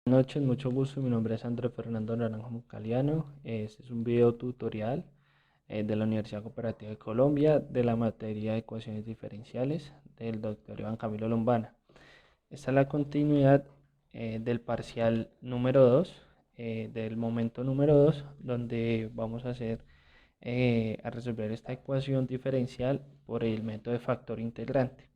Buenas noches, mucho gusto. Mi nombre es Andrés Fernando Naranjo Mucaliano. Este es un video tutorial de la Universidad Cooperativa de Colombia de la materia de ecuaciones diferenciales del doctor Iván Camilo Lombana. Esta es la continuidad del parcial número 2, del momento número 2, donde vamos a resolver esta ecuación diferencial por el método de factor integrante.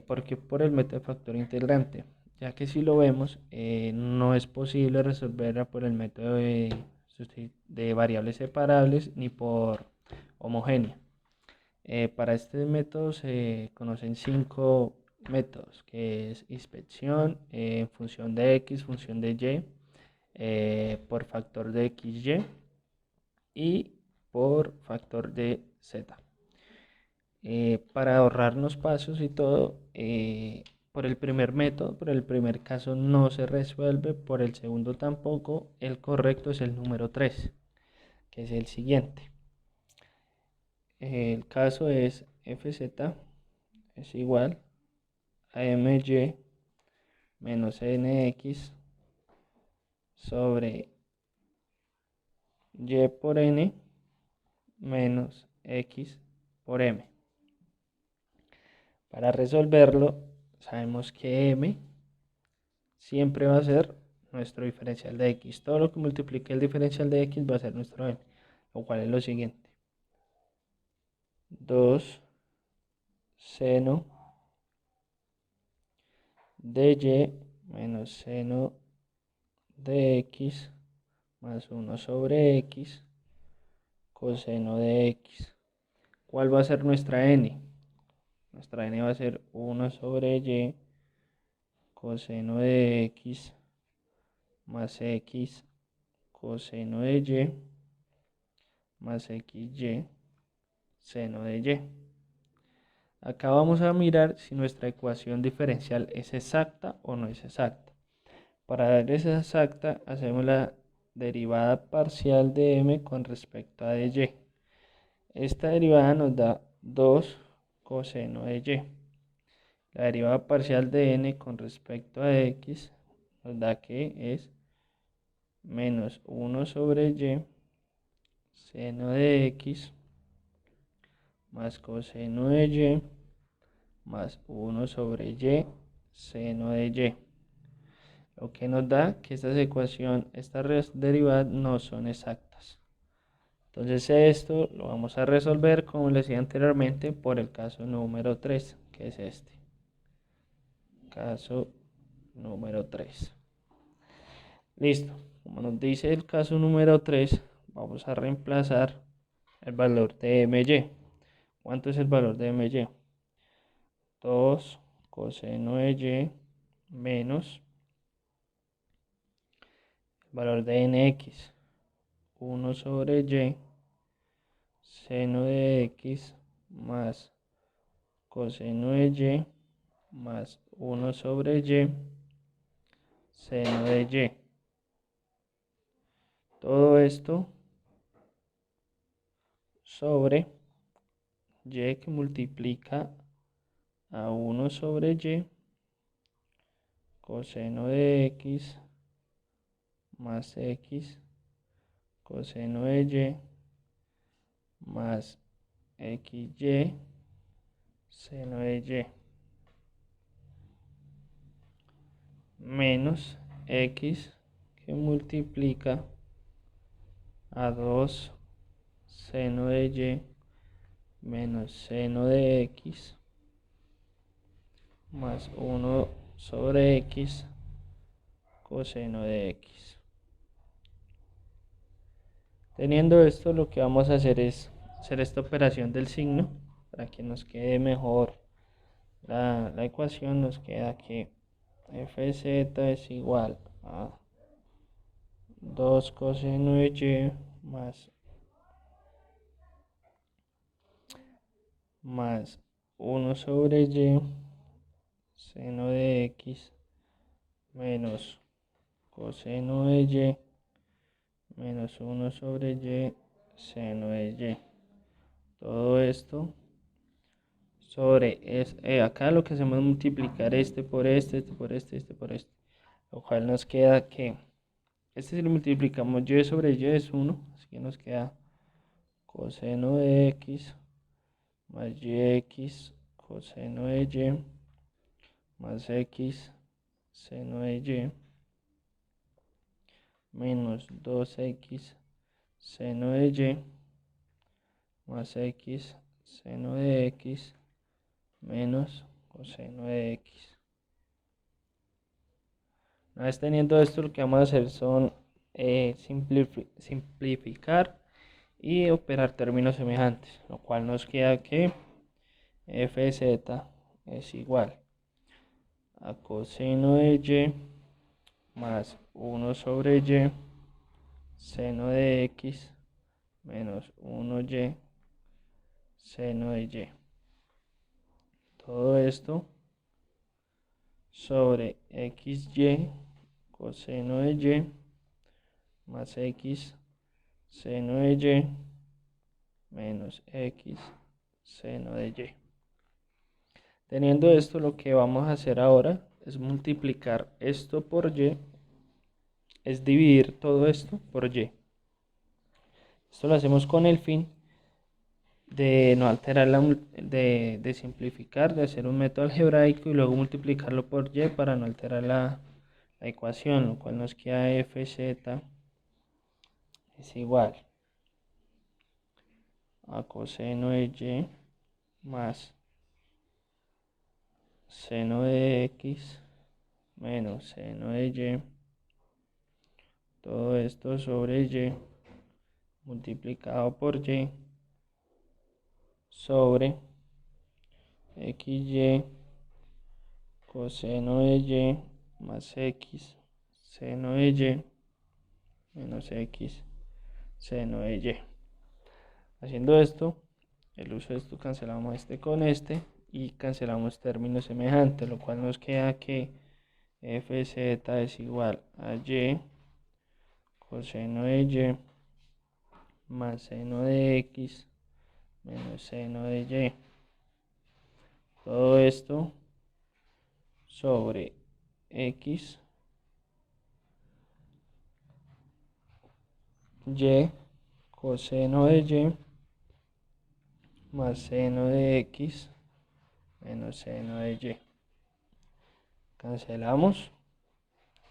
¿Por qué por el método de factor integrante? Ya que si lo vemos, no es posible resolverla por el método de variables separables ni por homogénea. Para este método se conocen cinco métodos, que es inspección, función de x, función de y, por factor de xy y por factor de z. Para ahorrarnos pasos y todo, por el primer método, por el primer caso no se resuelve, por el segundo tampoco. El correcto es el número 3, que es el siguiente. El caso es fz es igual a my menos nx sobre y por n menos x por m. Para resolverlo, sabemos que m siempre va a ser nuestro diferencial de x. Todo lo que multiplique el diferencial de x va a ser nuestro m, lo cual es lo siguiente. 2 seno de y menos seno de x más 1 sobre x coseno de x. ¿Cuál va a ser nuestra n? Nuestra n va a ser 1 sobre y coseno de x más x coseno de y más xy seno de y. Acá vamos a mirar si nuestra ecuación diferencial es exacta o no es exacta. Para ver esa exacta, hacemos la derivada parcial de m con respecto a dy. Esta derivada nos da 2 coseno de y. La derivada parcial de n con respecto a x nos da que es menos 1 sobre y seno de x más coseno de y más 1 sobre y seno de y. Lo que nos da que estas derivadas no son exactas. Entonces esto lo vamos a resolver, como les decía anteriormente, por el caso número 3, que es este. Caso número 3. Listo. Como nos dice el caso número 3, vamos a reemplazar el valor de my. ¿Cuánto es el valor de my? 2 coseno de y menos el valor de nx, 1 sobre y seno de x más coseno de y más 1 sobre y seno de y. Todo esto sobre y que multiplica a 1 sobre y coseno de x más x coseno de y más xy seno de y menos x que multiplica a 2 seno de y menos seno de x más 1 sobre x coseno de x. Teniendo esto, lo que vamos a hacer es hacer esta operación del signo para que nos quede mejor la ecuación. Nos queda que fz es igual a 2 coseno de y más 1 sobre y seno de x menos coseno de y menos 1 sobre y seno de y. Todo esto sobre acá lo que hacemos es multiplicar este por este por este por este. lo cual nos queda que este si lo multiplicamos y sobre y es 1, así que nos queda coseno de x más yx coseno de y más x seno de y menos 2x seno de y más x seno de x menos coseno de x. Una vez teniendo esto, lo que vamos a hacer son simplificar y operar términos semejantes, lo cual nos queda que f de z es igual a coseno de y más 1 sobre y seno de x menos 1y seno de y. Todo esto sobre xy coseno de y más x seno de y menos x seno de y. Teniendo esto, lo que vamos a hacer ahora es multiplicar esto por y, es dividir todo esto por y. Esto lo hacemos con el fin de no alterar de simplificar, de hacer un método algebraico y luego multiplicarlo por y para no alterar la ecuación, lo cual nos queda fz es igual a coseno de y más seno de x menos seno de y, todo esto sobre y multiplicado por y sobre xy coseno de y más x seno de y menos x seno de y. Haciendo esto, el uso de esto cancelamos este con este y cancelamos términos semejantes, lo cual nos queda que fz es igual a y coseno de y más seno de x menos seno de y. Todo esto sobre x y coseno de y más seno de x menos seno de y. Cancelamos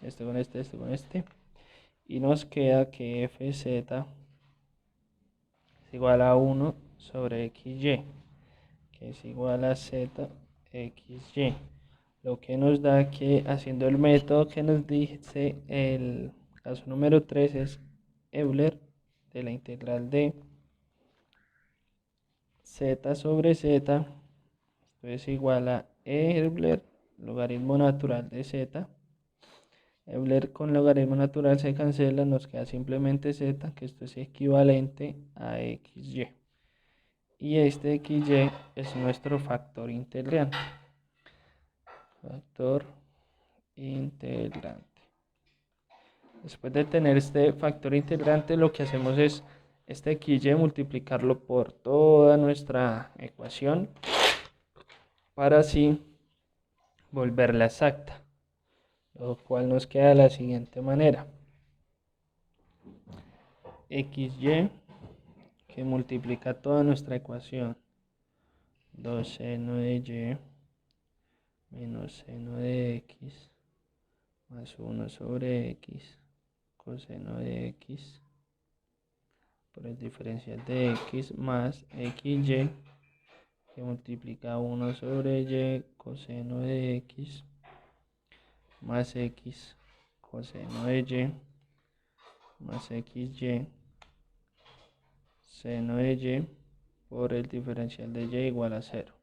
este con este con este. Y nos queda que fz es igual a 1 sobre xy, que es igual a z xy. Lo que nos da que haciendo el método que nos dice el caso número 3 es Euler de la integral de z sobre z. Esto es igual a Euler logaritmo natural de z. Euler con logaritmo natural se cancela, nos queda simplemente z, que esto es equivalente a xy. Y este xy es nuestro factor integrante. Factor integrante. Después de tener este factor integrante, lo que hacemos es este xy multiplicarlo por toda nuestra ecuación para así volverla exacta, lo cual nos queda de la siguiente manera: xy que multiplica toda nuestra ecuación, 2 seno de y menos seno de x más 1 sobre x coseno de x por el diferencial de x más xy que multiplica 1 sobre y coseno de x más x coseno de y más xy seno de y por el diferencial de y igual a 0.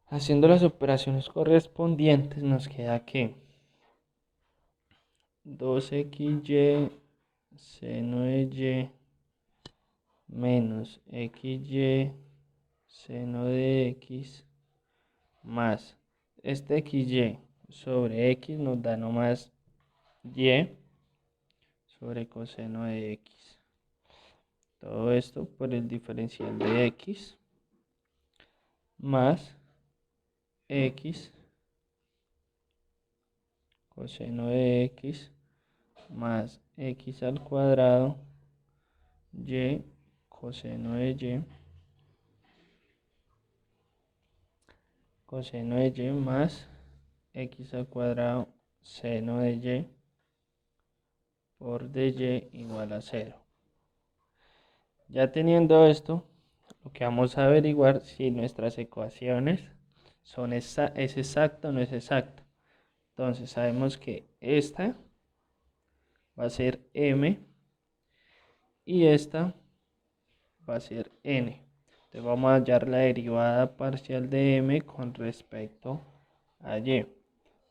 Haciendo las operaciones correspondientes nos queda que 2xy seno de y menos xy seno de x más este xy sobre x nos da nomás y sobre coseno de x. Todo esto por el diferencial de x más x coseno de x más x al cuadrado y coseno de y, coseno de y más x al cuadrado seno de y por dy igual a 0. Ya teniendo esto, lo que vamos a averiguar si nuestras ecuaciones es exacta o no es exacta. Entonces sabemos que esta va a ser m y esta va a ser n. Entonces vamos a hallar la derivada parcial de m con respecto a y.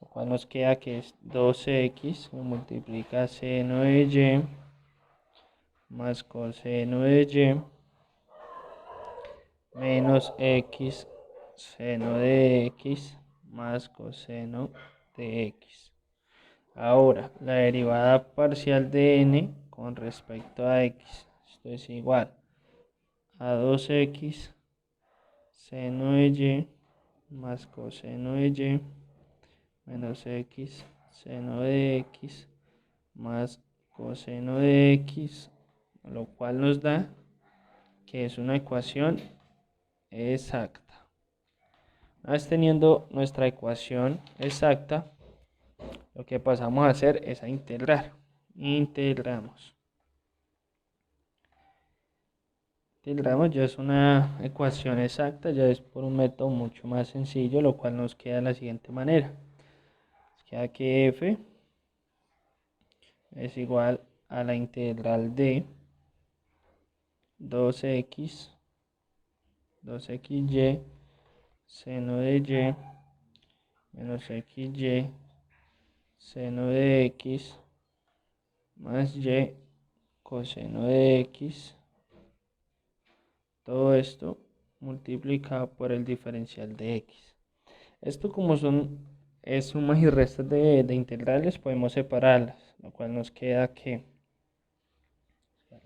Lo cual nos queda que es 2x se multiplica seno de y más coseno de y menos x seno de x más coseno de x. Ahora, la derivada parcial de n con respecto a x. Esto es igual a 2x seno de y más coseno de y menos x seno de x más coseno de x, lo cual nos da que es una ecuación exacta. Una vez teniendo nuestra ecuación exacta, lo que pasamos a hacer es a integrar. Integramos, ya es una ecuación exacta, ya es por un método mucho más sencillo, lo cual nos queda de la siguiente manera. Nos queda que f es igual a la integral de 2xy seno de y menos xy seno de x más y coseno de x, todo esto multiplicado por el diferencial de x. Esto como es sumas y restas de integrales, podemos separarlas, lo cual nos queda que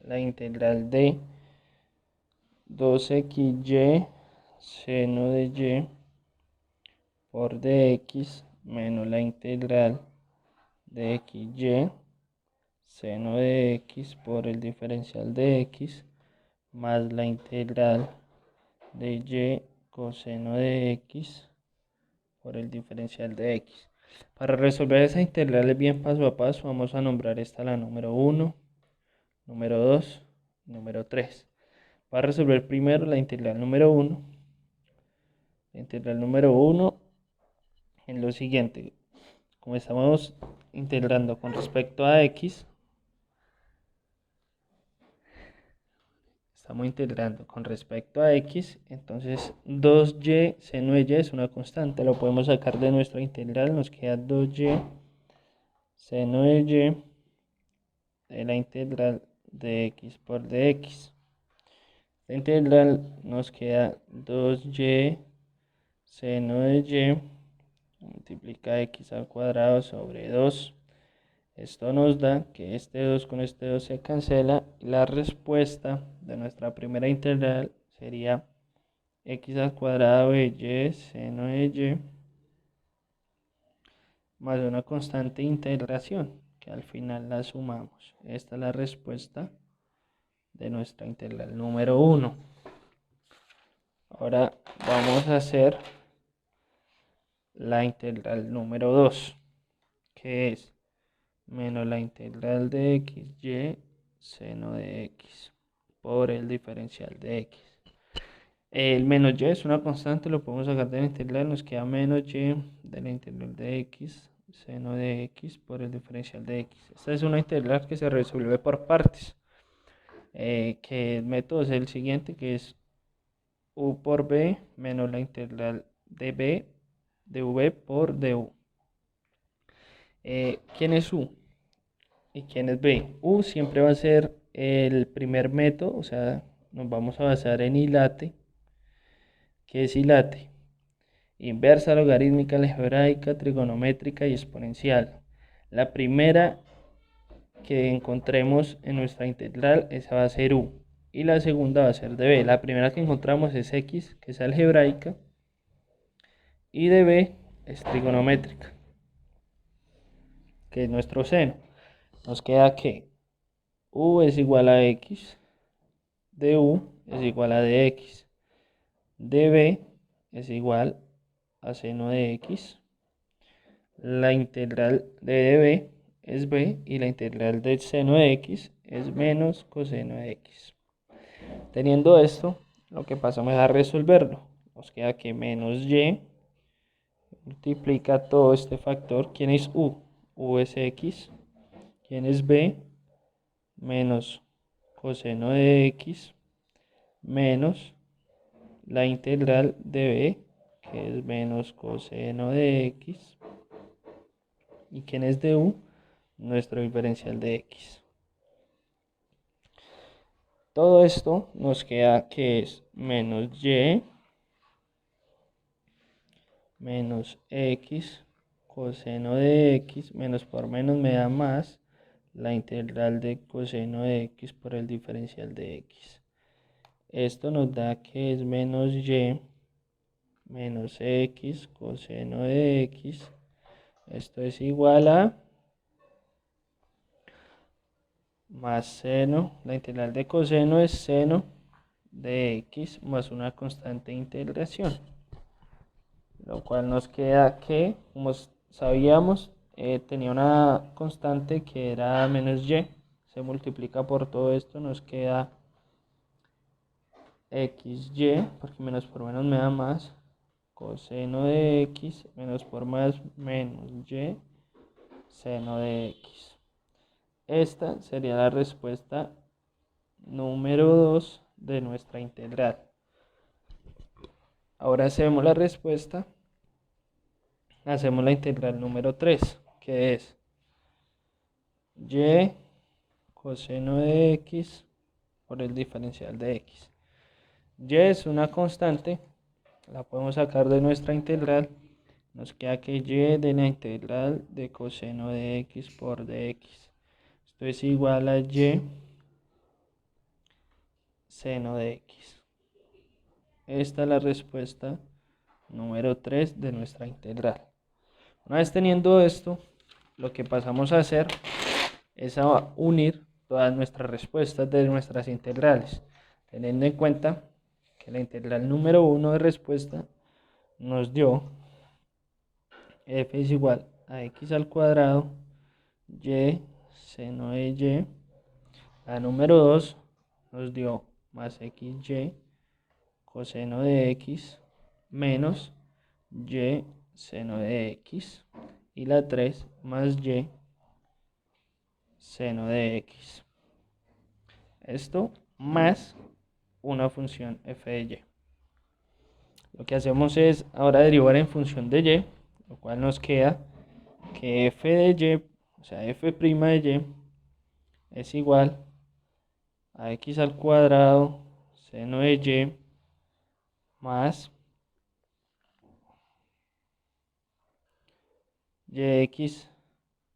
la integral de 2xy seno de y por dx menos la integral de xy seno de x por el diferencial de x más la integral de y coseno de x por el diferencial de x. Para resolver esa integral bien paso a paso, vamos a nombrar esta la número 1, número 2, número 3. Para resolver primero la integral número 1. La integral número 1 en lo siguiente. Como estamos integrando con respecto a x, entonces 2y seno de y es una constante, lo podemos sacar de nuestra integral, nos queda 2y seno de y de la integral de x por dx. La integral nos queda 2y seno de y multiplica x al cuadrado sobre 2. Esto nos da que este 2 con este 2 se cancela y la respuesta de nuestra primera integral sería x al cuadrado de y seno de y más una constante de integración que al final la sumamos. Esta es la respuesta de nuestra integral número 1. Ahora vamos a hacer la integral número 2, que es menos la integral de xy seno de x por el diferencial de x. El menos y es una constante, lo podemos sacar de la integral, nos queda menos y de la integral de x seno de x por el diferencial de x. Esta es una integral que se resuelve por partes, que el método es el siguiente, que es u por b menos la integral de b de v por du. ¿Quién es u y quién es b? U siempre va a ser el primer método, o sea, nos vamos a basar en ILATE. ¿Qué es ILATE? Inversa, logarítmica, algebraica, trigonométrica y exponencial. La primera que encontremos en nuestra integral, esa va a ser u. Y la segunda va a ser de b. La primera que encontramos es x, que es algebraica. Y de b es trigonométrica. que es nuestro seno. Nos queda que u es igual a x, du es igual a dx, db es igual a seno de x, la integral de db es b y la integral del seno de x es menos coseno de x. Teniendo esto, lo que pasamos a resolverlo. Nos queda que menos y multiplica todo este factor. ¿Quién es u? U es x. ¿Quién es b? Menos coseno de x menos la integral de b, que es menos coseno de x. ¿Y quién es de u? Nuestro diferencial de x. Todo esto nos queda que es menos y menos x coseno de x, menos por menos me da más la integral de coseno de x por el diferencial de x. Esto nos da que es menos y menos x coseno de x. Esto es igual a más seno, la integral de coseno es seno de x más una constante de integración. Lo cual nos queda que, como sabíamos, tenía una constante que era menos y, se multiplica por todo esto, nos queda xy, porque menos por menos me da más, coseno de x, menos por más, menos y, seno de x. Esta sería la respuesta número 2 de nuestra integral. Ahora hacemos la respuesta. Hacemos la integral número 3, que es y coseno de x por el diferencial de x. Y es una constante, la podemos sacar de nuestra integral. Nos queda que y de la integral de coseno de x por dx. Esto es igual a y seno de x. Esta es la respuesta número 3 de nuestra integral. Una vez teniendo esto, lo que pasamos a hacer es a unir todas nuestras respuestas de nuestras integrales, teniendo en cuenta que la integral número 1 de respuesta nos dio f es igual a x al cuadrado y seno de y. La número 2 nos dio más xy coseno de x menos y seno de x. Y la 3 más y seno de x. Esto más una función f de y. Lo que hacemos es ahora derivar en función de y, lo cual nos queda que f de y, o sea, f' de y es igual a x al cuadrado seno de y más yx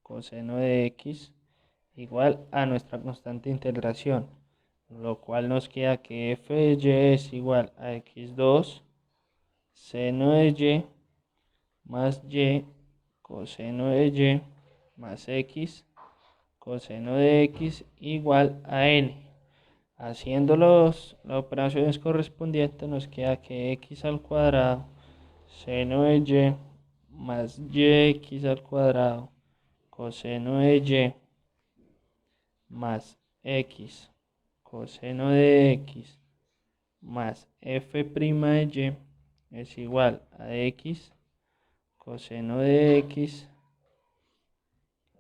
coseno de x igual a nuestra constante de integración, lo cual nos queda que f de y es igual a x2 seno de y más y coseno de y más x coseno de x igual a n. Haciendo las operaciones correspondientes nos queda que x al cuadrado seno de y más yx al cuadrado coseno de y más x coseno de x más f' de y es igual a x coseno de x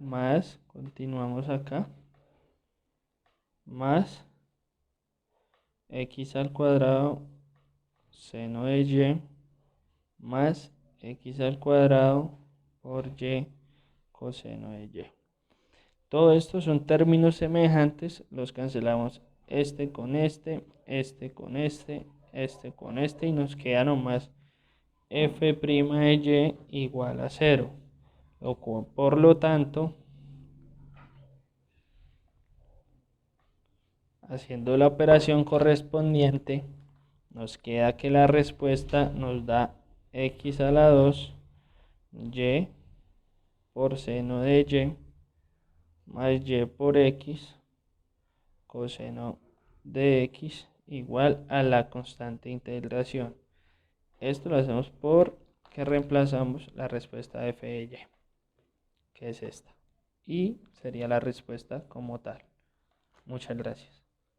más, continuamos acá, más x al cuadrado seno de y más x al cuadrado por y coseno de y. Todo esto son términos semejantes, los cancelamos este con este, este con este, este con este y nos queda nomás f' de y igual a 0. Por lo tanto, haciendo la operación correspondiente, nos queda que la respuesta nos da x a la 2 y por seno de y más y por x coseno de x igual a la constante de integración. Esto lo hacemos porque reemplazamos la respuesta de f de y, que es esta. Y sería la respuesta como tal. Muchas gracias.